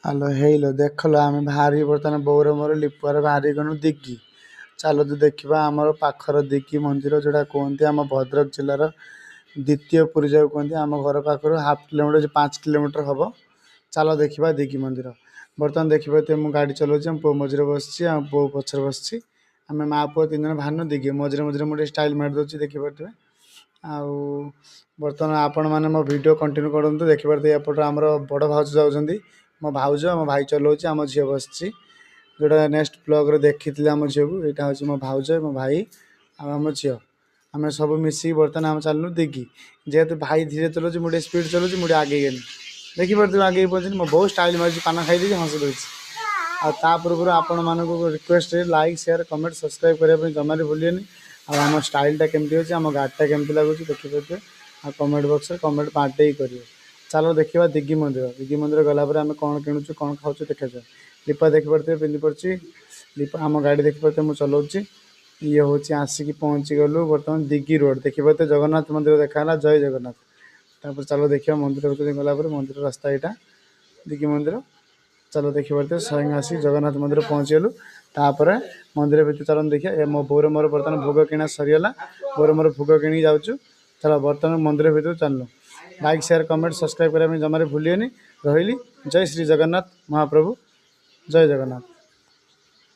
आलो hello देखलो आम बाहरी बर्तमान बोर मोर लिपुआर बाहरी गलु दिघी। चलो तो देखा आमर पाखर दिघी मंदिर जोड़ा कहते आम भद्रक जिलार द्वितीय पुरी जो कहते आम घर पाखर हाफ किलोमीटर 5 किलोमीटर हम। चलो देखा दिघी मंदिर बर्तमान देखिए मुझे गाड़ी चलाऊँ पु मझे बस पु पचर बस आम माँ पुआ 3 जन बाहर दिघी मझे मझे मुझे स्टाइल मारिदे देखिपे आउ बर्तमान आपण मैंने मो वीडियो कंटिन्यू करूँ देखिपे एपट आम बड़ भाज जाऊँच मो भाउज मो भाई चलाऊँ आम झील बस जोटा नेक्स्ट ब्लॉग देखी आम झील को यहाँ हूँ मो भाउज मो भाई आम झील आम सब मिसिक बर्तमान आम चलू दिघी जेहेतु भाई धीरे चलाऊँ मुझे स्पीड चलाऊँ मुझे आगे गली देखिपे आगे पहुँचे मो बहुत स्टाइल मारी पान खाई हंस दूसरी आ पूर्व आपण मानक request like share comment subscribe करने जमा भूलिए आम स्टाइलटा केमती अच्छे आम गाड़ीटा केमती लगुच देखिए आ कमेंट बॉक्स में कमेंट बांटे करेंगे। चलो देखा दिघी मंदिर गलापर आम कौन किणुचु कौन खाऊ देखा जाए लिपा देखिपे पिंधि पड़ी लिपा आम गाड़ी देखिपे मुझे चलाऊँगी ये हूँ आसिक पहुँची गलु बर्तमान दिघी रोड देखिपे जगन्नाथ मंदिर देखा जय जगन्नाथ तापर चलो देखिए मंदिर भर गलापर मंदिर रास्ता यहाँ दिघी मंदिर चलो देखिपे स्वयं आसिक जगन्नाथ मंदिर पहुँचीगलु तापर मंदिर भर चलो देखिए मो बोर मोर बर्तमान भोग किणा सरीगला बोर मोर भोग कि जाऊँ चलो बर्तमान मंदिर भर चलू लाइक शेयर कमेंट सब्सक्राइब करने जमारे भूलिए रही जय श्री जगन्नाथ महाप्रभु जय जगन्नाथ।